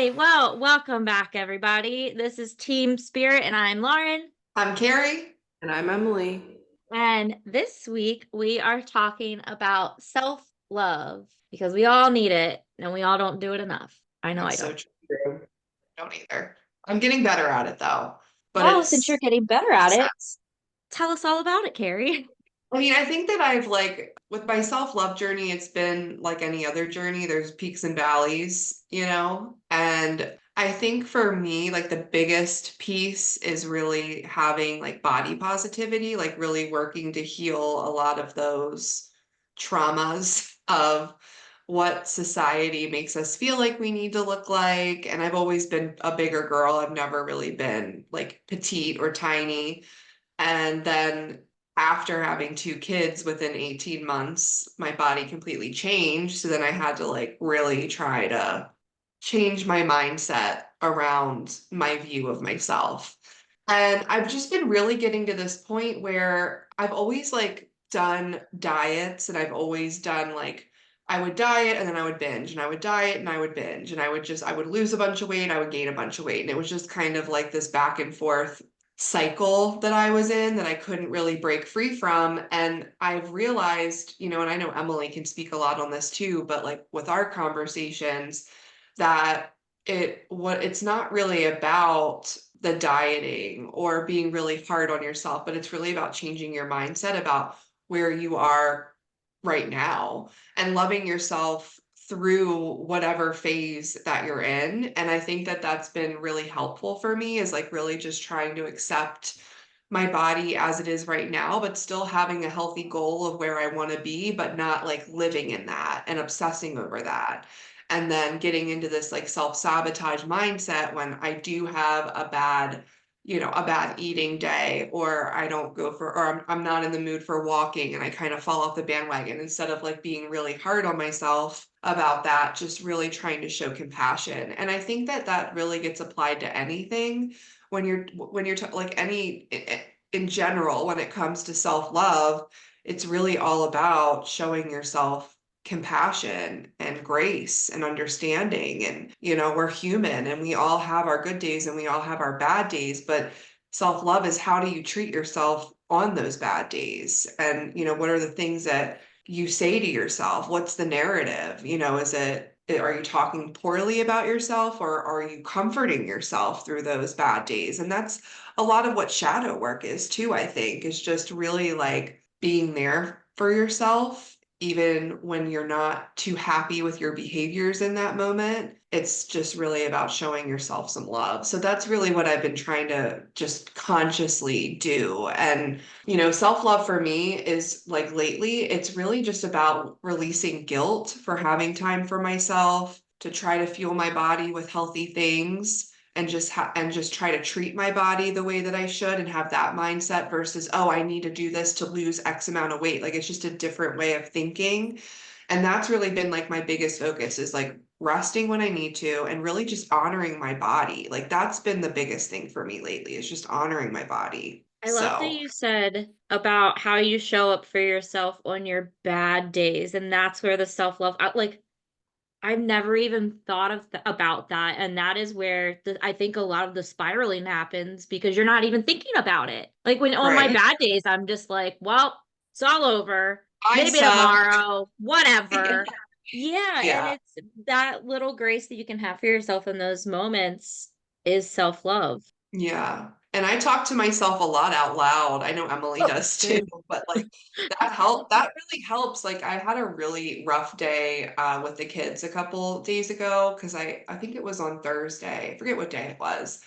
Hey, well, welcome back, everybody. This is Team Spirit, and I'm Lauren. I'm Carrie. And I'm Emily. And this week we are talking about self-love because we all need it and we all don't do it enough. I know I That's so don't. true. Don't either. I'm getting better at it though, but Well, since you're getting better at it, process. tell us all about it, Carrie. I mean, I think that I've with my self-love journey, it's been like any other journey. There's peaks and valleys, and I think for me, like the biggest piece is really having like body positivity, like really working to heal a lot of those traumas of what society makes us feel like we need to look like. And I've always been a bigger girl. I've never really been like petite or tiny. And then after having two kids within 18 months, my body completely changed. So then I had to like really try to change my mindset around my view of myself. And I've just been really getting to this point where I've always like done diets and I've always done like I would diet and then I would binge and I would diet and I would binge and I would lose a bunch of weight, I would gain a bunch of weight. And it was just kind of like this back and forth cycle that I was in that I couldn't really break free from. And I've realized, and I know Emily can speak a lot on this too, but like with our conversations, that it's not really about the dieting or being really hard on yourself, but it's really about changing your mindset about where you are right now and loving yourself through whatever phase that you're in. And I think that that's been really helpful for me is like really just trying to accept my body as it is right now, but still having a healthy goal of where I want to be, but not like living in that and obsessing over that. And then getting into this like self-sabotage mindset when I do have a bad eating day, or I don't go for, or I'm not in the mood for walking and I kind of fall off the bandwagon instead of like being really hard on myself about that, just really trying to show compassion. And I think that that really gets applied to anything like in general, when it comes to self-love, it's really all about showing yourself compassion and grace and understanding. And, we're human and we all have our good days and we all have our bad days, but self-love is how do you treat yourself on those bad days? And, what are the things that you say to yourself? What's the narrative? Are you talking poorly about yourself or are you comforting yourself through those bad days? And that's a lot of what shadow work is too, I think, is just really like being there for yourself even when you're not too happy with your behaviors in that moment. It's just really about showing yourself some love. So that's really what I've been trying to just consciously do. And, self-love for me is like lately, it's really just about releasing guilt for having time for myself, to try to fuel my body with healthy things and just try to treat my body the way that I should and have that mindset versus, oh, I need to do this to lose X amount of weight. Like it's just a different way of thinking. And that's really been like my biggest focus is like resting when I need to and really just honoring my body. Like that's been the biggest thing for me lately is just honoring my body. I love that So, you said about how you show up for yourself on your bad days, and that's where the self-love, like I've never even thought of about that, and that is where I think a lot of the spiraling happens because you're not even thinking about it. Like when on my right. bad days, I'm just like, well, it's all over. I Maybe suck. tomorrow, whatever. Yeah, and Yeah. it's that little grace that you can have for yourself in those moments is self-love. Yeah. And I talk to myself a lot out loud. I know Emily Oh, does too, same. but like that really helps. Like I had a really rough day with the kids a couple days ago because I think it was on Thursday. I forget what day it was.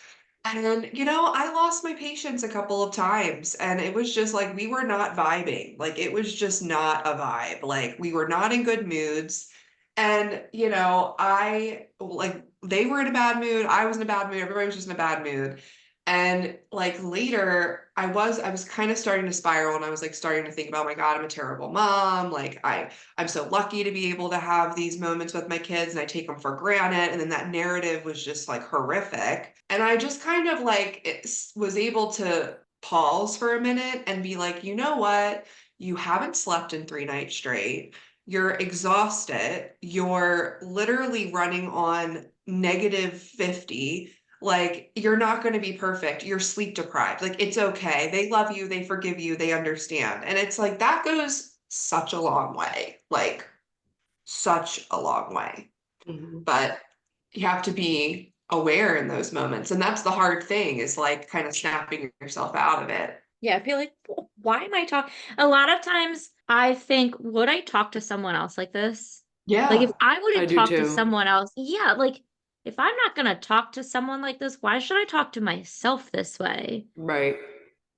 And I lost my patience a couple of times and it was just like we were not vibing. Like it was just not a vibe. Like we were not in good moods. And I like they were in a bad mood, I was in a bad mood, everybody was just in a bad mood. And like later, I was kind of starting to spiral and I was like starting to think about, my God, I'm a terrible mom. Like I'm so lucky to be able to have these moments with my kids and I take them for granted. And then that narrative was just like horrific. And I just kind of like was able to pause for a minute and be like, you know what? You haven't slept in 3 nights straight. You're exhausted. You're literally running on -50, like you're not going to be perfect. You're sleep deprived. Like it's okay. They love you, they forgive you, they understand. And it's like that goes such a long way. Like such a long way. Mhm. But you have to be aware in those moments. And that's the hard thing is like kind of snapping yourself out of it. Yeah, I feel like, why am I talking? A lot of times I think, would I talk to someone else like this? Like, if Yeah. I I wouldn't do talk to too. someone else, yeah, like, if I'm not gonna talk to someone like this, why should I talk to myself this way? Right.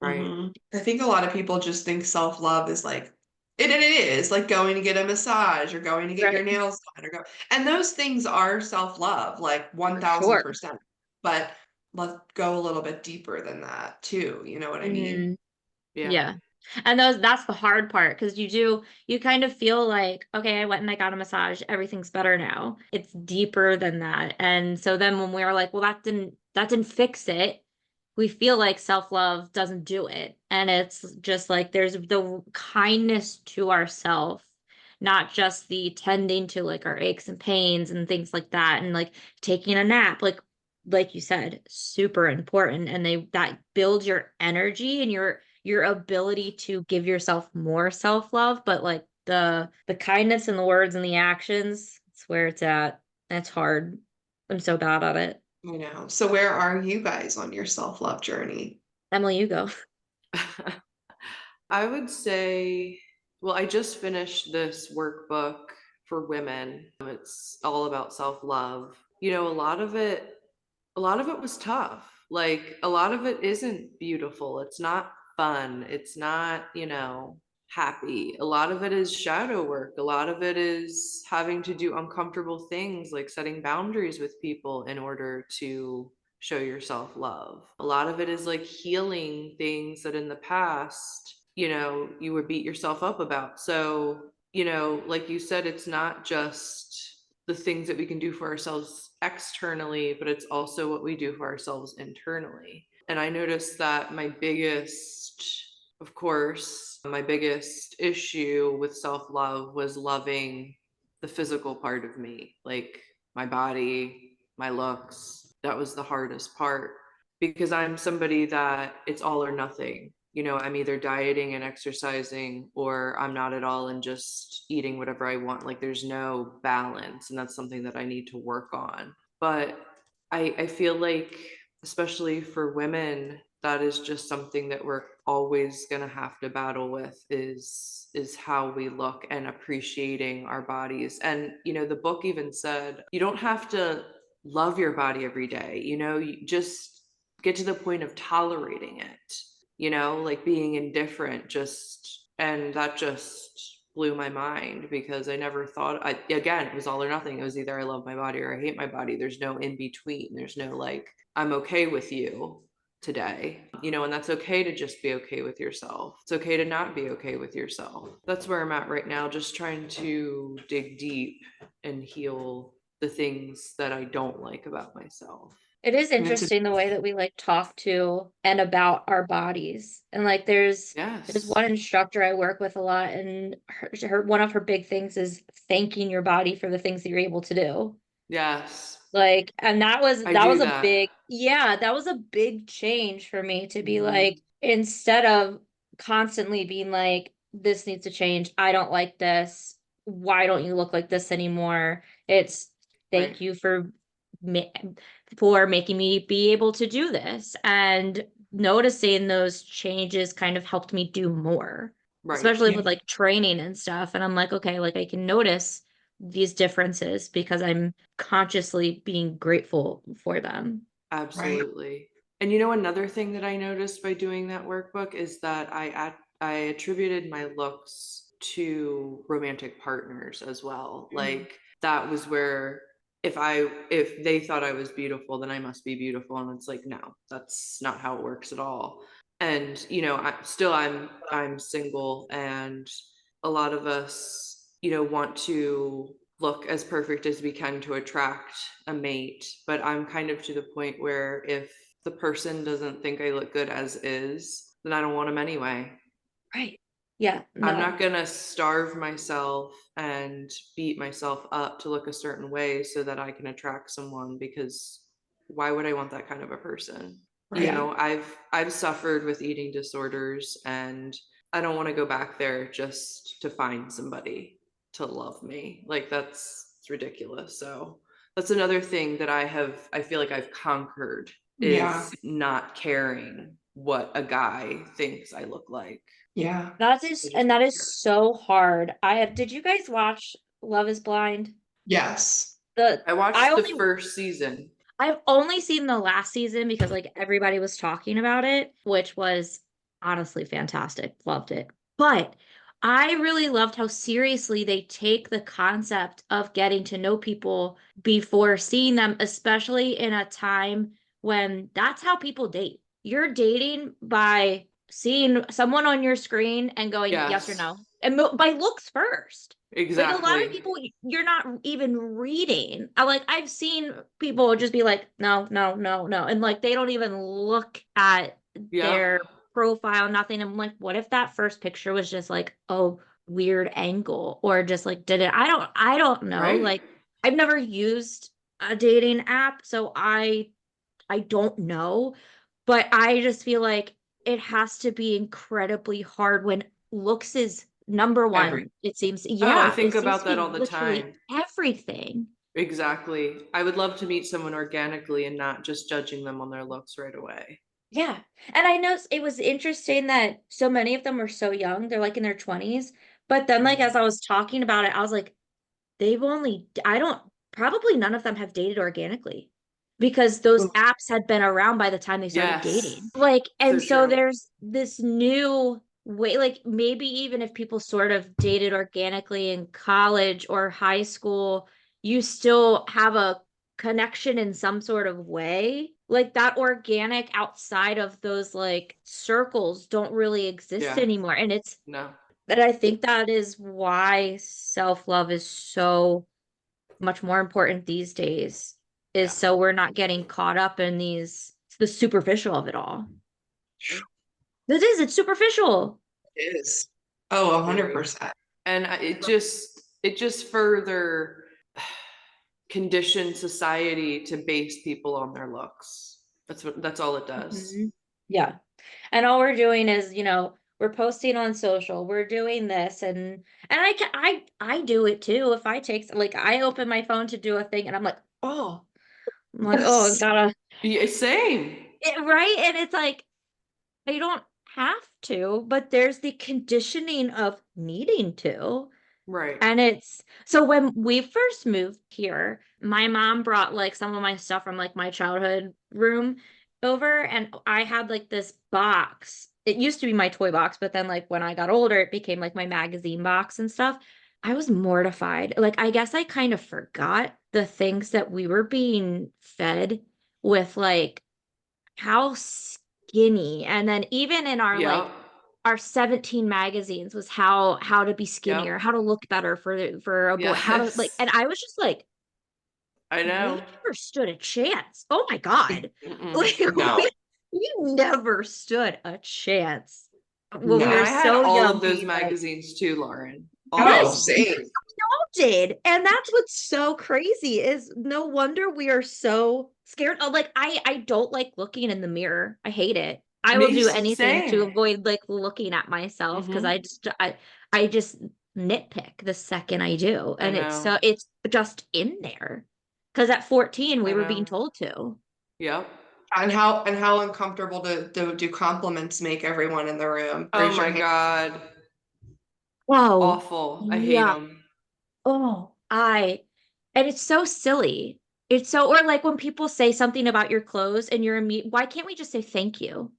Right. I think a lot of people just think self-love is like, and it is like going to get a massage or going to get your Right. nails done or go, and those things are self-love, like For sure. 1000%. But let's go a little bit deeper than that too. You know what I mean? Hmm. Yeah. Yeah. And that's the hard part because you kind of feel like, okay, I went and I got a massage, everything's better now. It's deeper than that. And so then when we were like, well, that didn't fix it, we feel like self-love doesn't do it. And it's just like there's the kindness to ourselves, not just the tending to like our aches and pains and things like that, and like taking a nap, like you said, super important. And that builds your energy and your ability to give yourself more self-love, but like the kindness and the words and the actions, it's where it's at. It's hard. I'm so bad at it. I know. So where are you guys on your self-love journey? Emily, you go. I would say, well, I just finished this workbook for women. It's all about self-love. You know, a lot of it was tough. Like a lot of it isn't beautiful. It's not fun. It's not, happy. A lot of it is shadow work. A lot of it is having to do uncomfortable things like setting boundaries with people in order to show yourself love. A lot of it is like healing things that in the past, you would beat yourself up about. So, like you said, it's not just the things that we can do for ourselves externally, but it's also what we do for ourselves internally. And I noticed that my biggest issue with self love was loving the physical part of me, like my body, my looks. That was the hardest part because I'm somebody that it's all or nothing. I'm either dieting and exercising or I'm not at all and just eating whatever I want. Like there's no balance. And that's something that I need to work on. But I feel like, especially for women, that is just something that we're always going to have to battle with is how we look and appreciating our bodies. And the book even said you don't have to love your body every day. You just get to the point of tolerating it, like being indifferent. And that just blew my mind because I never thought again, it was all or nothing. It was either I love my body or I hate my body. There's no in between. There's no like, I'm okay with you today, and that's okay to just be okay with yourself. It's okay to not be okay with yourself. That's where I'm at right now, just trying to dig deep and heal the things that I don't like about myself. It is And it's a interesting the way that we like talk to and about our bodies. And like there's Yes. one instructor I work with a lot, and her one of her big things is thanking your body for the things that you're able to do. Yes. Like, and that was I that do was a that. big, yeah, that was a big change for me to be Mhm. like, instead of constantly being like, this needs to change, I don't like this, why don't you look like this anymore? It's Right. thank you ma for making me be able to do this. And noticing those changes kind of helped me do more, Right. especially yeah, with like training and stuff. And I'm like, okay, like I can notice these differences because I'm consciously being grateful for them. right. Absolutely. And another thing that I noticed by doing that workbook is that I attributed my looks to romantic partners as well. Mm. Like that was where if they thought I was beautiful, then I must be beautiful. And it's like, no, that's not how it works at all. And I'm single, and a lot of us, want to look as perfect as we can to attract a mate. But I'm kind of to the point where if the person doesn't think I look good as is, then I don't want them anyway. Right. Yeah, I'm no. not gonna starve myself and beat myself up to look a certain way so that I can attract someone, because why would I want that kind of a person? You Right. know, I've suffered with eating disorders, and I don't want to go back there just to find somebody to love me. Like it's ridiculous. So that's another thing that I feel like I've conquered, Yeah. is not caring what a guy thinks I look like. Yeah. That I is, just and don't that is care. so hard. Did you guys watch Love is Blind? Yes. The, I I watched the only, first season. I've only seen the last season because like everybody was talking about it, which was honestly fantastic. Loved it. But I really loved how seriously they take the concept of getting to know people before seeing them, especially in a time when that's how people date. You're dating by seeing someone on your screen and going yes or Yes, no, and by looks first. Like a lot of exactly. people, you're not even reading. Like I've seen people just be like, no, no, no, no, and like they don't even look at Yep. their profile, nothing. I'm like, what if that first picture was just like a weird angle, or just like did it? I don't know. Right. Like I've never used a dating app, so I don't know, but I just feel like it has to be incredibly hard when looks is number Every. one. It seems, Oh, I yeah, think it seems about to that be all the literally time. everything. Exactly. I would love to meet someone organically and not just judging them on their looks right away. Yeah. And I know it was interesting that so many of them were so young. They're like in their 20s. But then, like, Mhm. as I was talking about it, I was like, I don't, probably none of them have dated organically because those Ooh, apps had been around by the time they started Yes. dating. Like, and So so true. there's this new way, like maybe even if people sort of dated organically in college or high school, you still have a connection in some sort of way. Like that organic outside of those like circles don't really exist Yeah. anymore. And No. I think that is why self-love is so much more important these days, is Yeah. so we're not getting caught up in the superficial of it all. It's superficial. it is. Oh, Very. 100%. And it just further conditioned society to base people on their looks. That's all it does. Mhm. Yeah. And all we're doing is, we're posting on social, we're doing this, and I do it too. If I take like I open my phone to do a thing and I'm like, oh, gotta Yeah, same. right. And it's like I don't have to, but there's the conditioning of needing to. Right. And it's so when we first moved here, my mom brought like some of my stuff from like my childhood room over, and I had like this box. It used to be my toy box, but then like when I got older, it became like my magazine box and stuff. I was mortified. Like I guess I kind of forgot the things that we were being fed with, like how skinny. And then even in our Yep. like our 17 magazines was how to be Yep. skinnier, how to look better for a boy, how to like, Yes. and I was just like, I we know. never stood a chance. Oh my God. Mm-mm. Like No, we never stood a chance. When we And were no. I had so all young of those being like, magazines too, Lauren. All of Oh, yes, them. same. did. And that's what's so crazy is no wonder we are so scared. Like I don't like looking in the mirror. I hate it. I will Me do anything to same. avoid like looking at myself because Hmm. I just nitpick the second I do. I And know. it's just in there. Because at 14 we I were being know. told to. Yep. And how uncomfortable do compliments make everyone in the room? Oh Raise your my hand. God. Oh, Awful. I hate yeah. them. Oh, and it's so silly. It's so, or like when people say something about your clothes and why can't we just say thank you?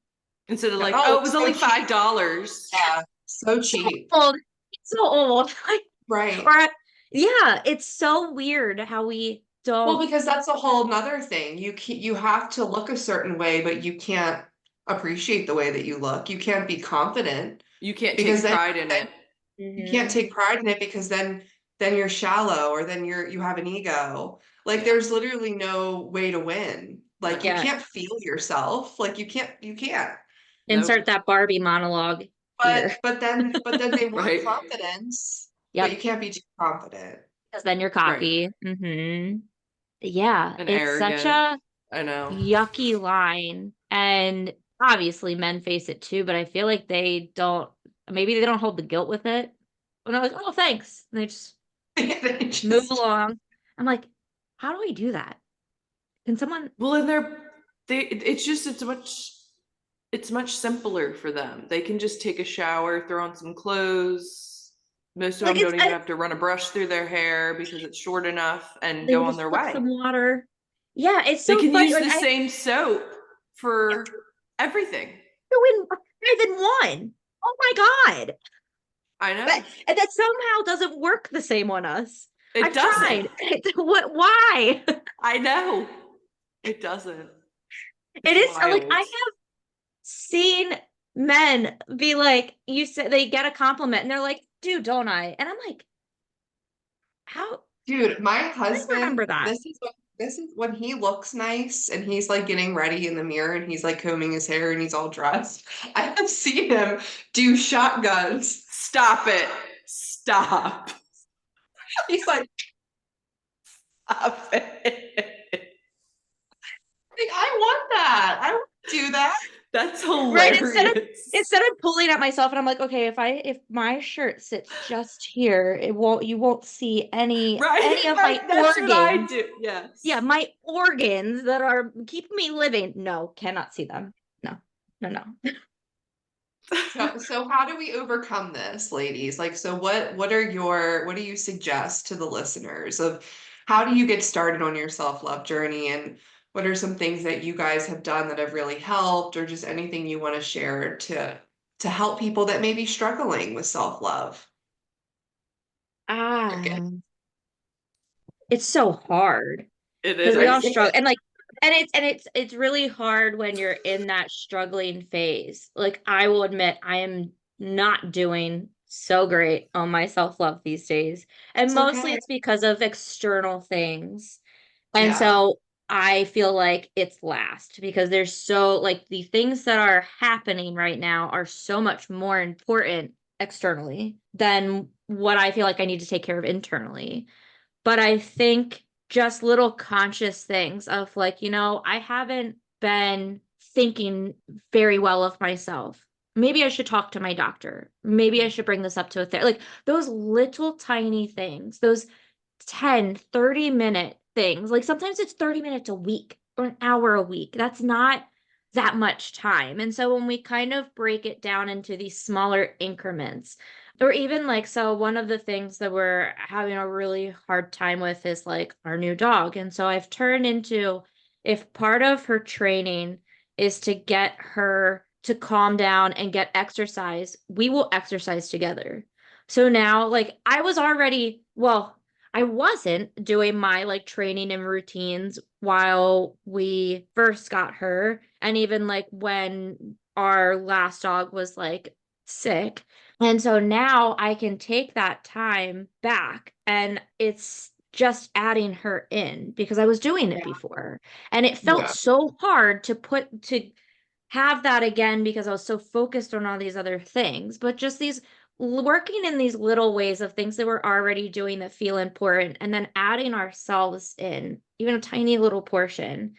Instead of like, Oh, oh, it it's was so only cheap. $5. Yeah, so So cheap. old. It's so old. Like, Right. or yeah, it's so weird how we Well, don't. because that's a whole nother thing. You have to look a certain way, but you can't appreciate the way that you look. You can't be confident You can't because take then pride in it. you can't Mhm. take pride in it because then you're shallow or then you have an ego. Like Yeah. there's literally no way to win. No. Like you Yeah, can't feel yourself. Like you can't. insert Nope. that Barbie monologue. here. But then they want Right. confidence, but Yep. you can't be too confident. Because then you're Right. cocky. Yeah, And it's such arrogant. a I know. yucky line. And obviously men face it too, but I feel like they don't, maybe they don't hold the guilt with it. And they're like, oh, thanks. And they just They move just along. I'm like, how do I do that? Can someone, Well, and it's much simpler for them. They can just take a shower, throw on some clothes. Most of like, them don't even have to run a brush through their hair because it's short enough and they go on just their put way. some water. Yeah, it's They so can funny. use Like, the I same soap for everything. do in 5 in 1. Oh my God. I But know. and that somehow doesn't work the same on us. It I've doesn't. tried. What, why? I know. It doesn't. It It's is like I wild. have seen men be like, you said they get a compliment and they're like, dude, don't I? And I'm like, how Dude, my do I remember husband, that? this is when he looks nice and he's like getting ready in the mirror and he's like combing his hair and he's all dressed. I have seen him do shotguns. Stop it. Stop. He's like, Stop it. I want that. I want to do that. That's Right. hilarious. Instead of pulling at myself and I'm like, okay, if my shirt sits just here, you won't see any Right, of my right. That's what I organs. do. Yes. Yeah, my organs that are keeping me living. No, cannot see them. No, no, no. So how do we overcome this, ladies? Like, so what do you suggest to the listeners of how do you get started on your self-love journey, and what are some things that you guys have done that have really helped, or just anything you want to share to help people that may be struggling with self-love? Okay. Ah, it's so hard It because we all is. struggle and like and it's really hard when you're in that struggling phase. Like I will admit I am not doing so great on my self-love these days. And It's mostly okay. it's because of external things. And Yeah. so I feel like it's last because there's so like the things that are happening right now are so much more important externally than what I feel like I need to take care of internally. But I think just little conscious things of like, I haven't been thinking very well of myself. Maybe I should talk to my doctor. Maybe I should bring this up to a therapist. Like those little tiny things, those 10, 30 minute things. Like sometimes it's 30 minutes a week or an hour a week. That's not that much time. And so when we kind of break it down into these smaller increments, or even like, so one of the things that we're having a really hard time with is like our new dog. And so I've turned into, if part of her training is to get her to calm down and get exercise, we will exercise together. So now, like, I wasn't doing my like training and routines while we first got her. And even like when our last dog was like sick. And so now I can take that time back and it's just adding her in because I was doing it Yeah. before. And it felt Yeah. so hard to have that again because I was so focused on all these other things. But just these working in these little ways of things that we're already doing that feel important and then adding ourselves in, even a tiny little portion,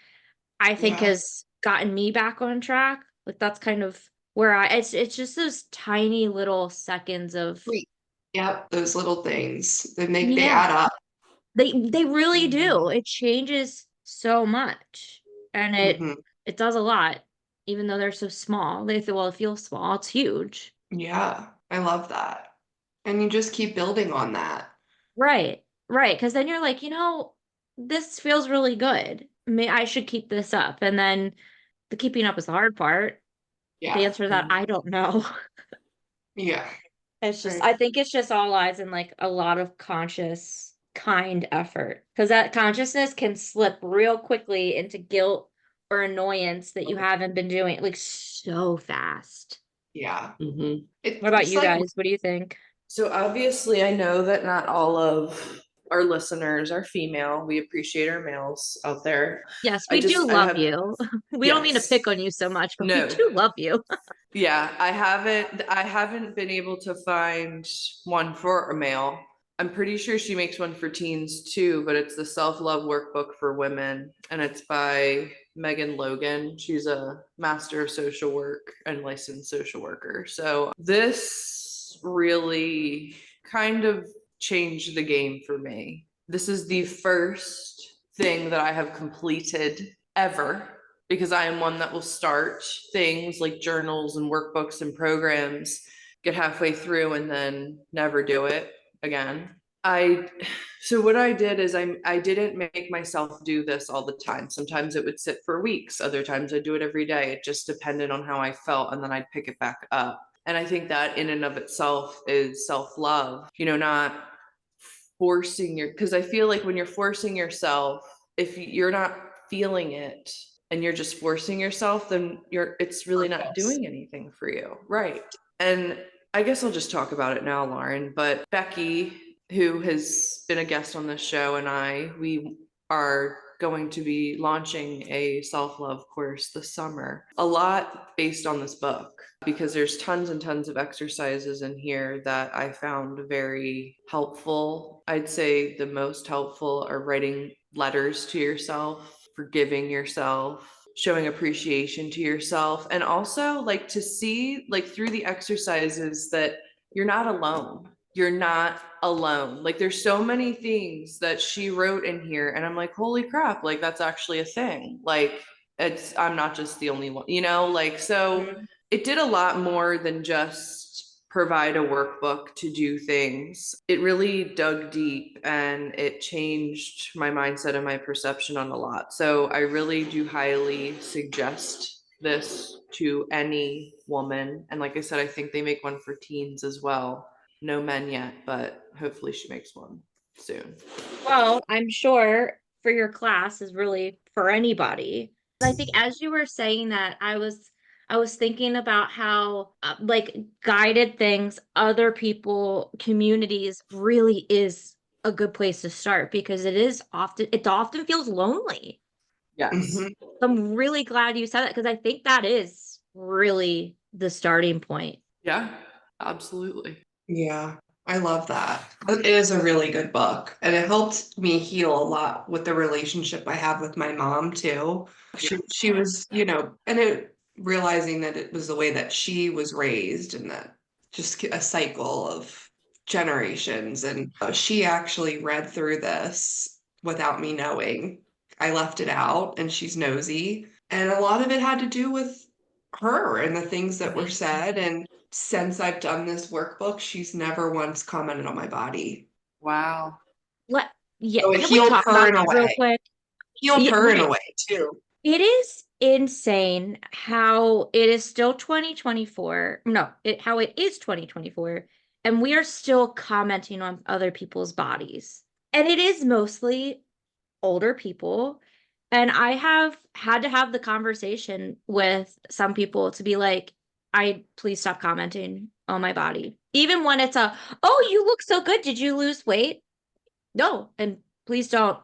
I think Yeah. has gotten me back on track. Like that's kind of where it's just those tiny little seconds of Sweet. Yep, those little things. They yeah, add up. they really do. Mhm. It changes so much and Hmm. it does a lot, even though they're so small. They feel well, it feels small, it's huge. Yeah, I love that. And you just keep building on that. Right, right. Because then you're like, this feels really good. I should keep this up. And then the keeping up is the hard part. The Yeah. answer to that, Mhm. I don't know. Yeah. I Right. think it's just all lies in like a lot of conscious, kind effort. Because that consciousness can slip real quickly into guilt or annoyance that you haven't been doing like so fast. Yeah. Mhm. What about It's you like guys? What do you think? So obviously, I know that not all of our listeners are female. We appreciate our males out there. Yes, we do I love have, you. We don't mean to yes. pick on you so much, but we No. do love you. Yeah, I haven't been able to find one for a male. I'm pretty sure she makes one for teens too, but it's the self-love workbook for women, and it's by Megan Logan. She's a master of social work and licensed social worker. So this really kind of changed the game for me. This is the first thing that I have completed ever, because I am one that will start things like journals and workbooks and programs, get halfway through and then never do it again. So what I did is I didn't make myself do this all the time. Sometimes it would sit for weeks, other times I'd do it every day. It just depended on how I felt, and then I'd pick it back up. And I think that in and of itself is self-love, not forcing because I feel like when you're forcing yourself, if you're not feeling it and you're just forcing yourself, then it's really not doing anything for you. Right. And I guess I'll just talk about it now, Lauren, but Becky, who has been a guest on this show, and we are going to be launching a self-love course this summer, a lot based on this book, because there's tons and tons of exercises in here that I found very helpful. I'd say the most helpful are writing letters to yourself, forgiving yourself, showing appreciation to yourself, and also like to see like through the exercises that you're not alone. You're not alone. Like there's so many things that she wrote in here, and I'm like, holy crap, like that's actually a thing. Like I'm not just the only one, like, so it did a lot more than just provide a workbook to do things. It really dug deep, and it changed my mindset and my perception on a lot. So I really do highly suggest this to any woman. And like I said, I think they make one for teens as well. No men yet, but hopefully she makes one soon. Well, I'm sure for your class is really for anybody. I think as you were saying that, I was thinking about how like guided things, other people, communities really is a good place to start, because it often feels lonely. Yes. Mhm. I'm really glad you said that, because I think that is really the starting point. Yeah, absolutely. Yeah, I love that. It is a really good book, and it helped me heal a lot with the relationship I have with my mom too. She was, and realizing that it was the way that she was raised, and that just a cycle of generations. And she actually read through this without me knowing. I left it out, and she's nosy, and a lot of it had to do with her and the things that were said. And since I've done this workbook, she's never once commented on my body. Wow. Let Yeah, So it can we healed talk her about in a that real way. quick? Healed Yeah, her in a way too. it is insane how it is still 2024. No, how it is 2024, and we are still commenting on other people's bodies. And it is mostly older people. And I have had to have the conversation with some people to be like, please stop commenting on my body. Even when it's oh, you look so good. Did you lose weight? No, and please don't.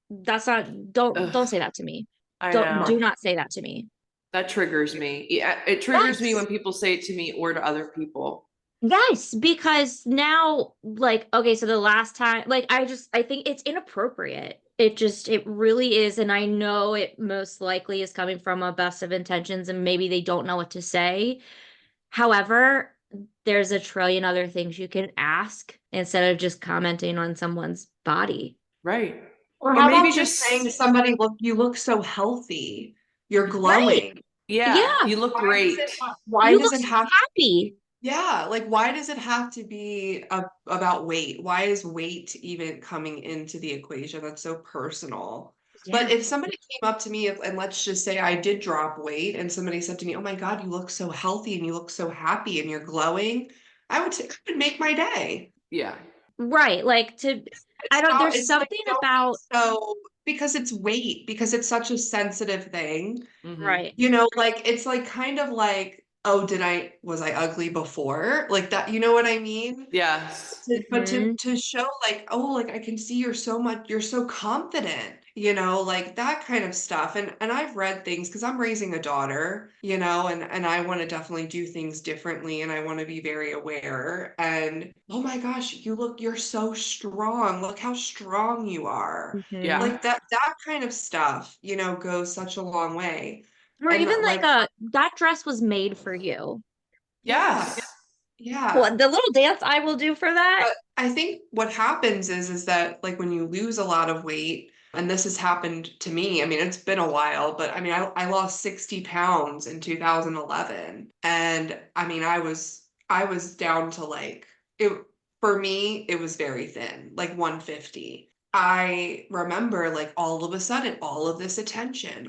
That's not, don't say that to me. I Do know. not say that to me. That triggers me. Yeah, it triggers me when people say it to me or to other people. Yes, because now, like, okay, so the last time, like, I think it's inappropriate. It really is. And I know it most likely is coming from a best of intentions, and maybe they don't know what to say. However, there's a trillion other things you can ask instead of just commenting on someone's body. Right. Or Or how maybe about just saying to somebody, look, you look so healthy. You're Right. glowing. yeah, Yeah. you look great. Why You does look it so have happy. Yeah, like why does it have to be about weight? Why is weight even coming into the equation? That's so personal. But Yeah. if somebody came up to me, and let's just say I did drop weight, and somebody said to me, "Oh my God, you look so healthy and you look so happy and you're glowing," it would make my day. Yeah. Right. Like I don't, there's It's like something don't be about, so because it's weight, because it's such a sensitive thing. Mm-hmm. right. Like it's like kind of like oh, was I ugly before? Like that, you know what I mean? Yes. But Mhm. to show like, oh, like I can see you're so confident, you know, like that kind of stuff. And I've read things because I'm raising a daughter, you know, and I want to definitely do things differently and I want to be very aware. And oh my gosh, you're so strong. Look how strong you are. Yeah. Mhm. Like that kind of stuff, you know, goes such a long way. Or And even like like, that dress was made for you. yeah, Yes. yeah. What the little dance I will do for that? But I think what happens is that like when you lose a lot of weight, and this has happened to me, I mean, it's been a while, but I mean, I lost 60 pounds in 2011. And I mean, I was down to like it for me, it was very thin, like 150. I remember like all of a sudden, all of this attention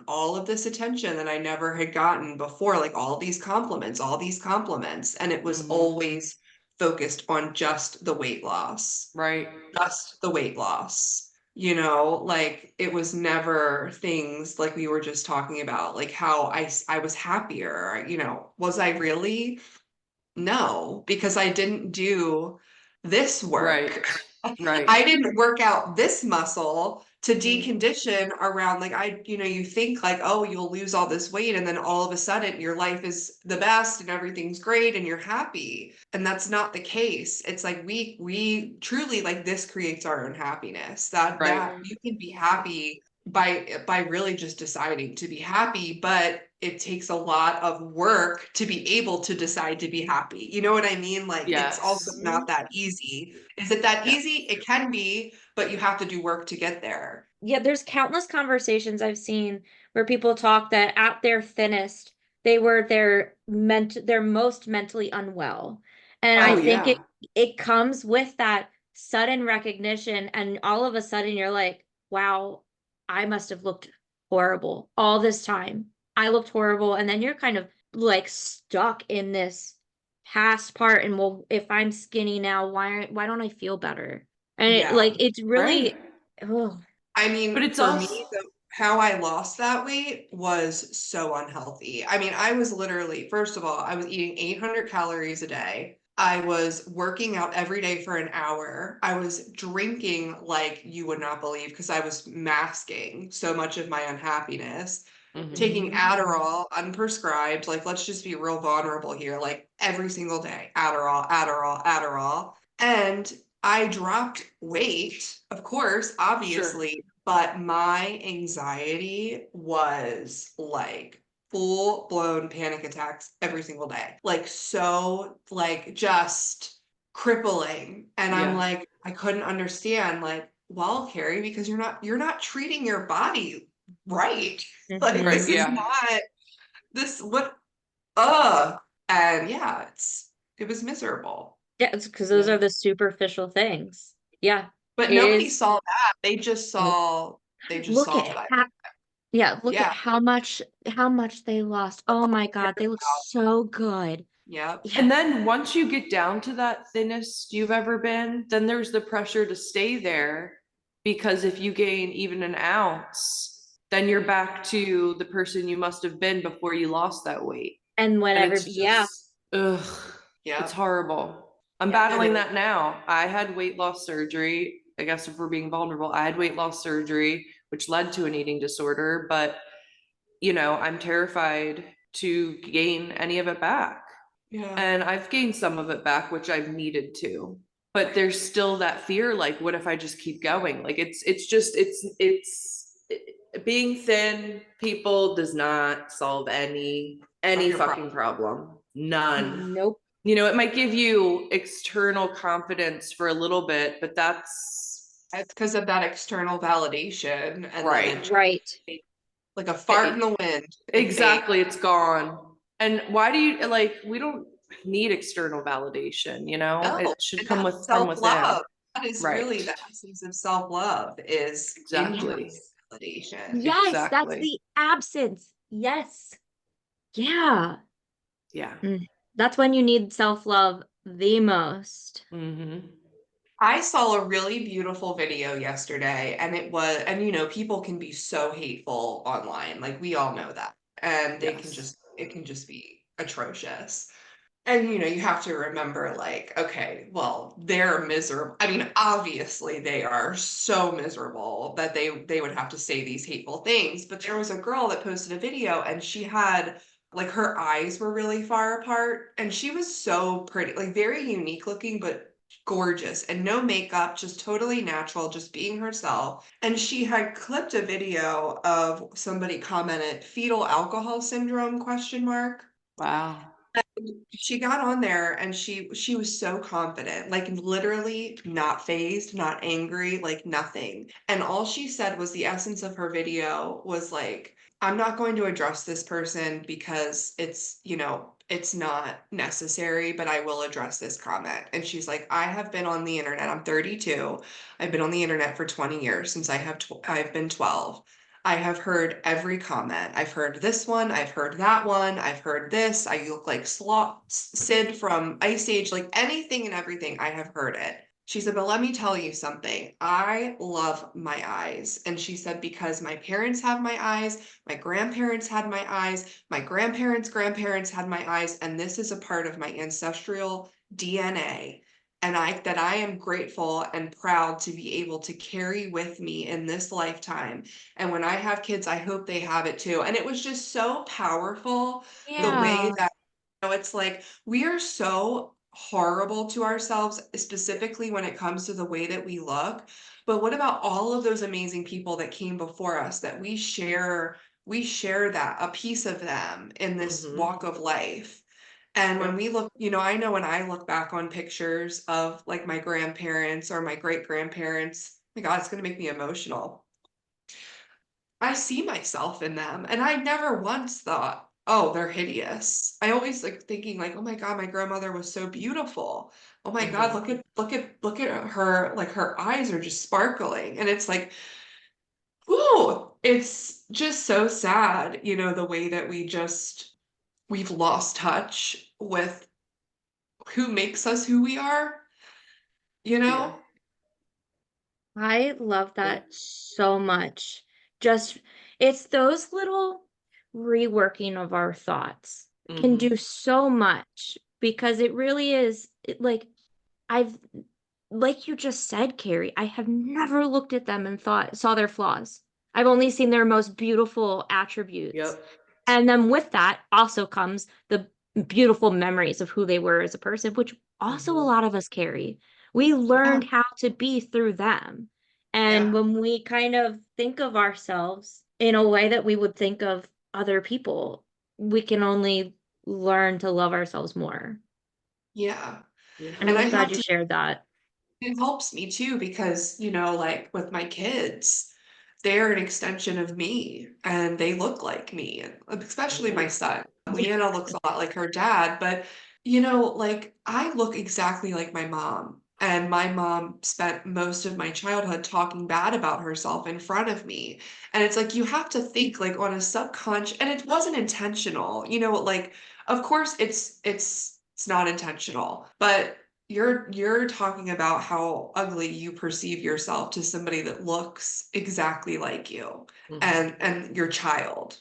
that I never had gotten before, like all these compliments, and it was Hmm. always focused on just the weight loss, Right. just the weight loss. You know, like it was never things like we were just talking about, like how I was happier, you know, was I really? No, because I didn't do this work. Right. Right. I didn't work out this muscle to Mhm. decondition around like you know, you think like, oh, you'll lose all this weight and then all of a sudden your life is the best and everything's great and you're happy. And that's not the case. It's like we truly like this creates our own happiness. Right. That you can be happy by really just deciding to be happy, but it takes a lot of work to be able to decide to be happy. You know what I mean? Like it's also Yes. not Mhm. that easy. Is it that Yeah. easy? It can be, but you have to do work to get there. Yeah, there's countless conversations I've seen where people talk that at their thinnest, they were their most mentally unwell. And I Oh, Oh, think yeah. it comes with that sudden recognition, and all of a sudden you're like, wow, I must have looked horrible all this time. I looked horrible, and then you're kind of like stuck in this past part, and well, if I'm skinny now, why don't I feel better? And yeah. it's Right. really, oh. I But mean, it's for also, me, how I lost that weight was so unhealthy. I mean, I was literally, first of all, I was eating 800 calories a day. I was working out every day for an hour. I was drinking like you would not believe because I was masking so much of my unhappiness. hmm, Taking Mhm. Adderall unprescribed, like let's just be real vulnerable here, like every single day, Adderall, Adderall, Adderall. And I dropped weight, of course, sure. obviously, but my anxiety was like full blown panic attacks every single day. Like so like just crippling. And I'm Yeah. like, I couldn't understand like, well, Carrie, because you're not treating your body right. Like Right. Mhm. this is Yeah. not this what uh and yeah, it was miserable. Yeah, it's because those Yeah. are the superficial things. Yeah, But it nobody is. saw that. They just Look saw at that I how, yeah, look at yeah, how much they lost. Oh my God, they look so good. yep. Yeah, And then once you get down to that thinnest you've ever been, then there's the pressure to stay there because if you gain even an ounce, then you're back to the person you must have been before you lost that weight. and And whenever, it's yeah, just, ugh, it's Yep. horrible. I'm yeah, It battling is. that now. I had weight loss surgery. I guess if we're being vulnerable, I had weight loss surgery, which led to an eating disorder. But, I'm terrified to gain any of it back. Yeah. And I've gained some of it back, which I've needed to. But there's still that fear, like, what if I just keep going? Like being thin, people does not solve Of any your problem. fucking problem. None. nope. It might give you external confidence for a little bit, but that's It's because of that external validation, and then right. it Right. like a fart in It, the wind. It fades. exactly, it's gone. And why do you like we don't need external validation, No, it should and come that's with from within. self-love. That is really Right. the essence of self-love is internal Exactly. validation. Yes, that's Exactly. the absence. Yes. Yeah. Yeah. Mm. That's when you need self-love the most. Mm-hmm. I saw a really beautiful video yesterday, and and you know, people can be so hateful online. Like we all know that. And Yes. it can just be atrocious. And you have to remember, like, okay, well, they're miserable. I mean, obviously they are so miserable that they would have to say these hateful things. But there was a girl that posted a video and she had, like, her eyes were really far apart and she was so pretty, like very unique looking, but gorgeous, and no makeup, just totally natural, just being herself. And she had clipped a video of somebody commented fetal alcohol syndrome question mark. Wow. She got on there and she was so confident, like literally not phased, not angry, like nothing. And all she said was, the essence of her video was like, I'm not going to address this person because it's not necessary, but I will address this comment. And she's like, I have been on the internet. I'm 32. I've been on the internet for 20 years since I've been 12. I have heard every comment. I've heard this one. I've heard that one. I've heard this. I look like Sid from Ice Age, like anything and everything. I have heard it. She said, but let me tell you something. I love my eyes. And she said, because my parents have my eyes, my grandparents had my eyes, my grandparents' had my eyes, and this is a part of my ancestral DNA. And that I am grateful and proud to be able to carry with me in this lifetime. And when I have kids, I hope they have it too. And it was just so powerful, the way Yeah. that, it's like we are so horrible to ourselves, specifically when it comes to the way that we look. But what about all of those amazing people that came before us, that we share that, a piece of them in this Mhm. walk of life. And when Yep. we look, I know when I look back on pictures of like my grandparents or my great grandparents, my God, it's going to make me emotional. I see myself in them, and I never once thought, oh, they're hideous. I always like thinking like, oh my God, my grandmother was so beautiful. Oh my God, Mhm. look at her, like her eyes are just sparkling. And it's like, whoo, it's just so sad, the way that we've lost touch with who makes us who we are, you Yeah. know? I love Yeah. that so much. Just, it's those little reworking of our thoughts can Mhm. do so much because it really is like, I've, like you just said, Carrie, I have never looked at them and saw their flaws. I've only seen their most beautiful attributes. Yep. And then with that also comes the beautiful memories of who they were as a person, which also a Mhm. lot of us carry. We Yeah, learned how to be through them. And yeah, when we kind of think of ourselves in a way that we would think of other people, we can only learn to love ourselves more. yeah. Yeah. And And I'm I glad have you to shared that. It helps me too because, like with my kids, they're an extension of me and they look like me, and especially my Mhm. son. Leanna looks a lot like her dad, but like I look exactly like my mom. And my mom spent most of my childhood talking bad about herself in front of me. And it's like you have to think like on a subconscious, and it wasn't intentional, like of course it's not intentional, but you're talking about how ugly you perceive yourself to somebody that looks exactly like you, Mhm. and your child,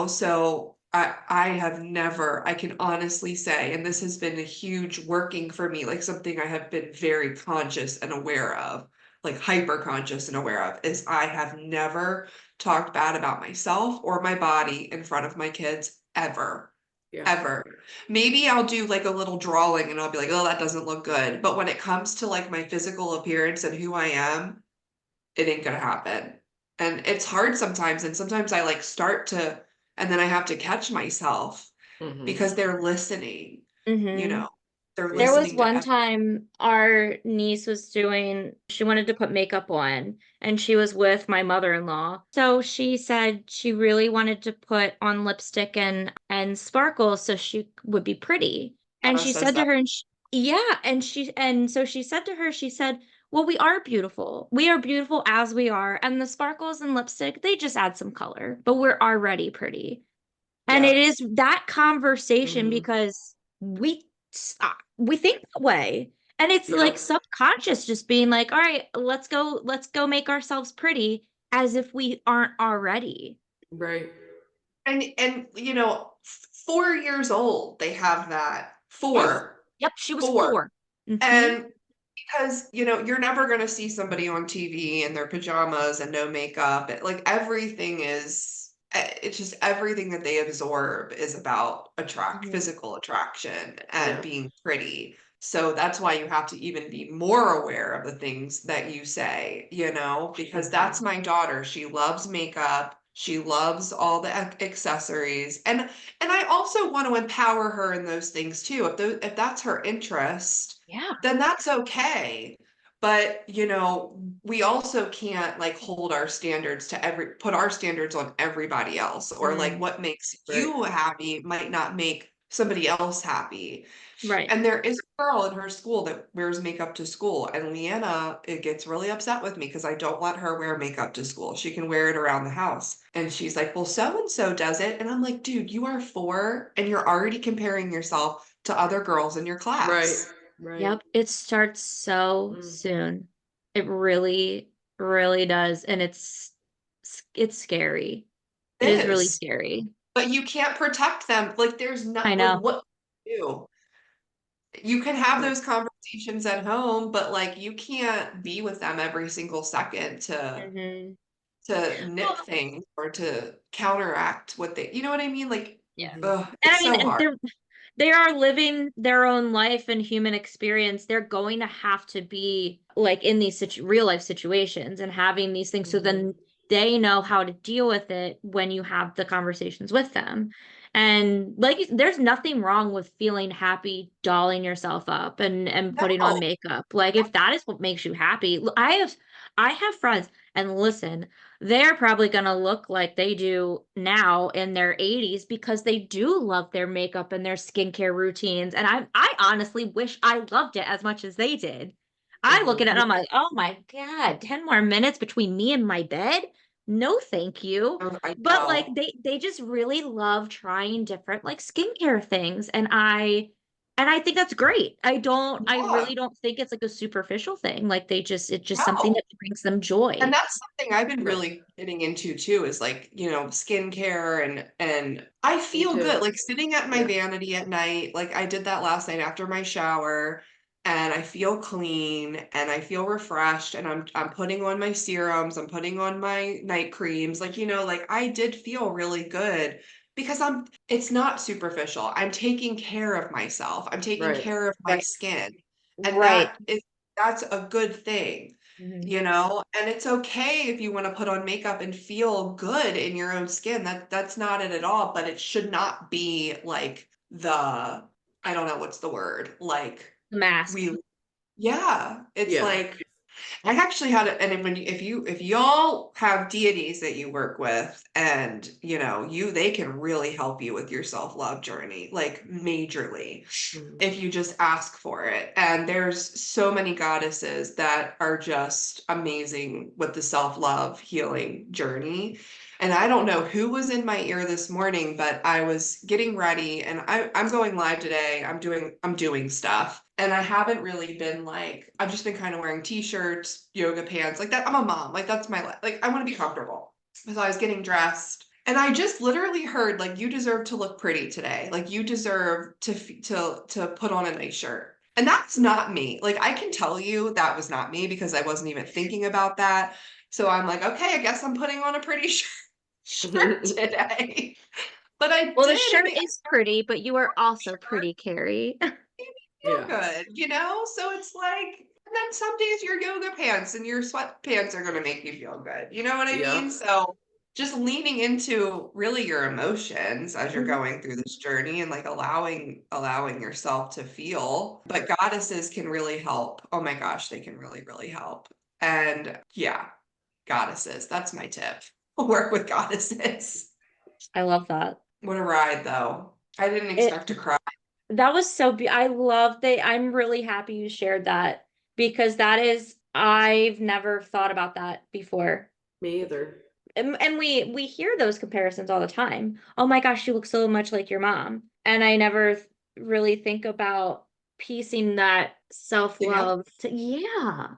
so I have never, I can honestly say, and this has been a huge working for me, like something I have been very conscious and aware of, like hyper conscious and aware of, is I have never talked bad about myself or my body in front of my kids ever. Yeah. Ever. Maybe I'll do like a little drawing and I'll be like, oh, that doesn't look good. But when it comes to like my physical appearance and who I am, it ain't gonna happen. And it's hard sometimes. And sometimes I like start to, and then I have to catch myself Mhm. because they're listening, you Mm-hmm. know, they're There was listening to one time our niece was she wanted to put makeup on and she was with my mother-in-law. So she said she really wanted to put on lipstick and sparkles so she would be pretty. And Anna she says said to that. her, yeah, and so she said to her, she said, well, we are beautiful. We are beautiful as we are. And the sparkles and lipstick, they just add some color, but we're already pretty. And it Yeah. is that conversation Mhm. because we think that way. And it's like Yep. subconscious just being like, all right, let's go make ourselves pretty as if we aren't already. And 4 years old, they have that. Yes. Four. Yep, she was 4. 4. Mhm. And because, you're never going to see somebody on TV in their pajamas and no makeup. Like everything is, it's just everything that they absorb is about Mhm. physical attraction and Yeah. being pretty. So that's why you have to even be more aware of the things that you say, because that's my daughter. She loves makeup. She loves all the accessories. And I also want to empower her in those things too. If that's her interest, Yeah. then that's okay. But, we also can't like hold our standards put our standards on everybody else, or like Mm. what makes Right. you happy might not make somebody else happy. Right. And there is a girl in her school that wears makeup to school, and Leanna, it gets really upset with me because I don't let her wear makeup to school. She can wear it around the house. And she's like, well, so and so does it. And I'm like, dude, you are 4 and you're already comparing yourself to other girls in your Right. class. Right. Yep, it starts so Mm. soon. It really, really does. And it's scary. It It is really is. scary. But you can't protect them. Like there's I not like know. what to do. You can have Right. those conversations at home, but like you can't be with them every single second to Hmm. nip Well, things or to counteract what you know what I mean? Like, yeah. Mhm. ugh, And I it's mean, so and hard. they are living their own life and human experience. They're going to have to be like in these real life situations and having these things so Mhm. then they know how to deal with it when you have the conversations with them. And like there's nothing wrong with feeling happy, dolling yourself up and putting on No, makeup. Like if that is what makes you happy. I have friends and listen, they're probably going to look like they do now in their 80s because they do love their makeup and their skincare routines. And I honestly wish I loved it as much as they did. I look at Mhm. it and I'm like, oh my God, 10 more minutes between me and my bed? No, thank you. I But like know. they just really love trying different like skincare things. And I think that's great. I Yeah, really don't think it's like a superficial thing. Like it's just something no. that brings them And joy. that's something I've been Right. really getting into too, is like, skincare, and I Me feel too. good like sitting at my Yeah. vanity at night. Like I did that last night after my shower, and I feel clean and I feel refreshed, and I'm putting on my serums, I'm putting on my night creams. Like, like I did feel really good because it's not superficial. I'm taking care of myself. I'm taking Right. care of my Right. skin. And Right. that's a good thing. Mhm. And it's okay if you want to put on makeup and feel good in your own skin. That's not it at all, but it should not be like I don't know what's the word. Like The mask. we yeah, it's Yeah. like I actually had it, and if y'all have deities that you work with, and they can really help you with your self-love journey, like majorly, Mhm. if you just ask for it. And there's so many goddesses that are just amazing with the self-love healing journey. And I don't know who was in my ear this morning, but I was getting ready, and I'm going live today. I'm doing stuff. And I haven't really been like, I've just been kind of wearing t-shirts, yoga pants, like that. I'm a mom. Like that's my life. Like I want to be comfortable. So I was getting dressed, and I just literally heard like, you deserve to look pretty today. Like you deserve to put on a nice shirt. And that's not me. Like I can tell you that was not me because I wasn't even thinking about that. So I'm like, okay, I guess I'm putting on a pretty shirt today. But I Well, the did, and shirt is pretty, but you are also pretty, Carrie. feel Yeah. good, So it's like, and then some days your yoga pants and your sweatpants are gonna make you feel good. You know what I Yeah. mean? So just leaning into really your emotions as you're Mhm. going through this journey, and like allowing yourself to feel. But goddesses can really help. Oh my gosh, they can really, really help. And yeah, goddesses. That's my tip. Work with goddesses. I love that. What a ride though. I didn't It expect to cry. that was so I love that. I'm really happy you shared that because I've never thought about that before. Me either. And we hear those comparisons all the time. Oh my gosh, you look so much like your mom. And I never really think about piecing that Together. self-love to, yeah.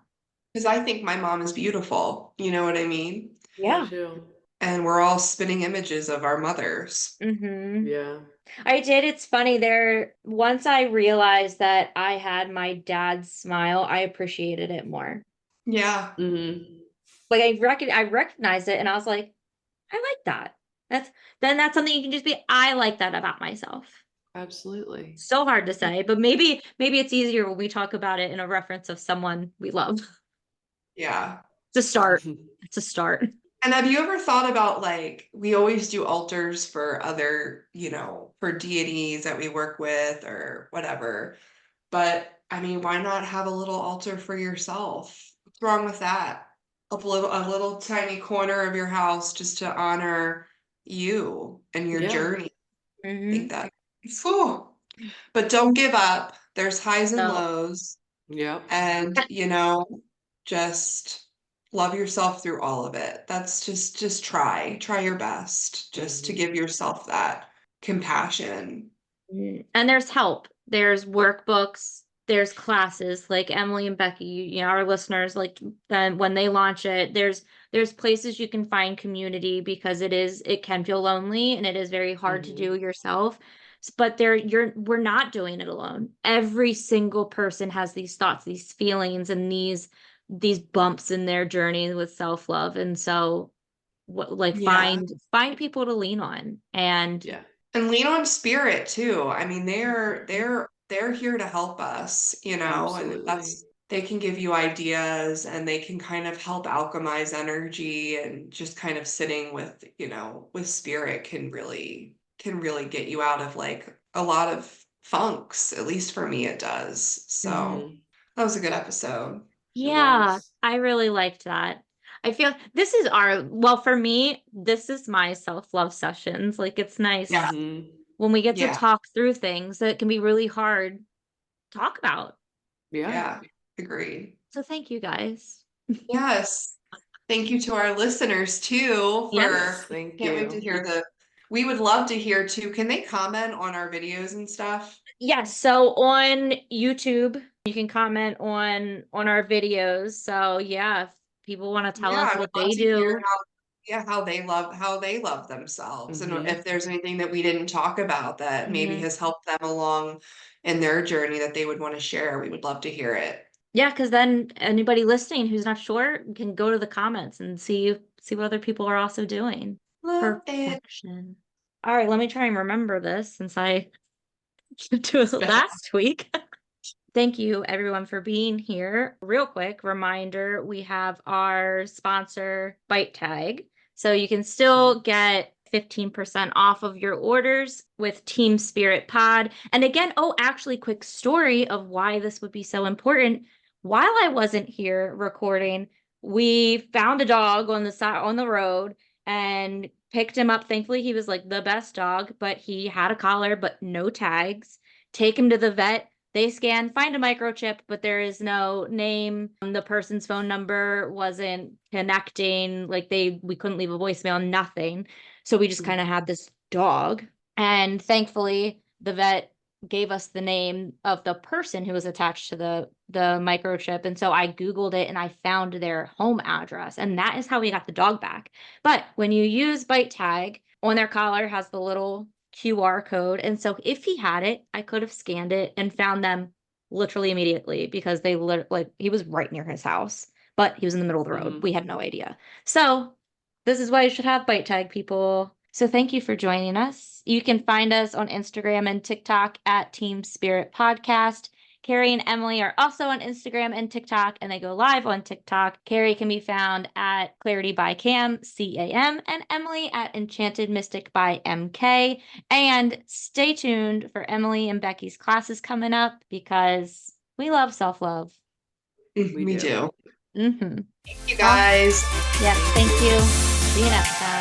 Because I think my mom is beautiful. You know what I mean? Me Yeah. too. and we're all spinning images of our mothers. Mm-hmm. Yeah. I did. It's funny once I realized that I had my dad's smile, I appreciated it more. Yeah. Mm-hmm. Like I recognized it and I was like, I like that. That's something you can just be, I like that about myself. Absolutely. So hard to say, but maybe it's easier when we talk about it in a reference of someone we love. Yeah. It's a start. It's a start. And have you ever thought about, like, we always do altars for other, for deities that we work with or whatever. But I mean, why not have a little altar for yourself? What's wrong with that? A little tiny corner of your house just to honor you and your Yeah. journey. I Mm-hmm. think that. Whew. But don't give up. There's highs and No. lows. Yep. And just love yourself through all of it. That's just try your best just to give yourself that compassion. And there's help. There's workbooks, there's classes like Emily and Becky, our listeners, like then when they launch it, there's places you can find community because it can feel lonely and it is very hard to do yourself. But we're not doing it alone. Every single person has these thoughts, these feelings, and these bumps in their journey with self-love. And so Yeah. find people to lean on. And Yeah. And lean on spirit too. I mean, they're here to help us, and Absolutely. they can give you ideas and they can kind of help alchemize energy, and just kind of sitting with spirit can really get you out of like a lot of funks. At least for me it does. So that was a good episode. yeah, I really liked that. I feel well, for me, this is my self-love sessions. Like it's nice Yeah. when we get to Yeah. talk through things that can be really hard to talk about. Yeah. Yeah. Agreed. So thank you guys. Yes. Thank you to our listeners too Yes, thank can't wait to you. hear we would love to hear too. Can they comment on our videos and stuff? Yes, so on YouTube, you can comment on our videos. So yeah, if people want to tell Yeah, us I would what love they to hear do. how they love themselves, and if there's anything that we didn't talk about that maybe Mhm. has helped them along in their journey that they would want to share. We would love to hear it. Yeah, because then anybody listening who's not sure can go to the comments and see what other people are also doing. Love it. Perfection. All right, let me try and remember this since I did it last week. Thank you everyone for being here. Real quick reminder, we have our sponsor Bite Tag. So you can still get 15% off of your orders with Team Spirit Pod. And again, actually quick story of why this would be so important. While I wasn't here recording, we found a dog on the road and picked him up. Thankfully, he was like the best dog, but he had a collar but no tags. Take him to the vet. They scan, find a microchip, but there is no name. The person's phone number wasn't connecting. Like we couldn't leave a voicemail, nothing. So we just kind of had this dog. And thankfully, the vet gave us the name of the person who was attached to the microchip. And so I Googled it and I found their home address. And that is how we got the dog back. But when you use Bite Tag, on their collar has the little QR code. And so if he had it, I could have scanned it and found them literally immediately because he was right near his house, but he was in the middle of the road. We had no idea. So this is why you should have Bite Tag, people. So thank you for joining us. You can find us on Instagram and TikTok at Team Spirit Podcast. Carrie and Emily are also on Instagram and TikTok, and they go live on TikTok. Carrie can be found at Clarity by Cam, CAM, and Emily at Enchanted Mystic by MK. And stay tuned for Emily and Becky's classes coming up because we love self-love. We do. Mm-hmm. Thank you guys. Yes, thank you. See you next time.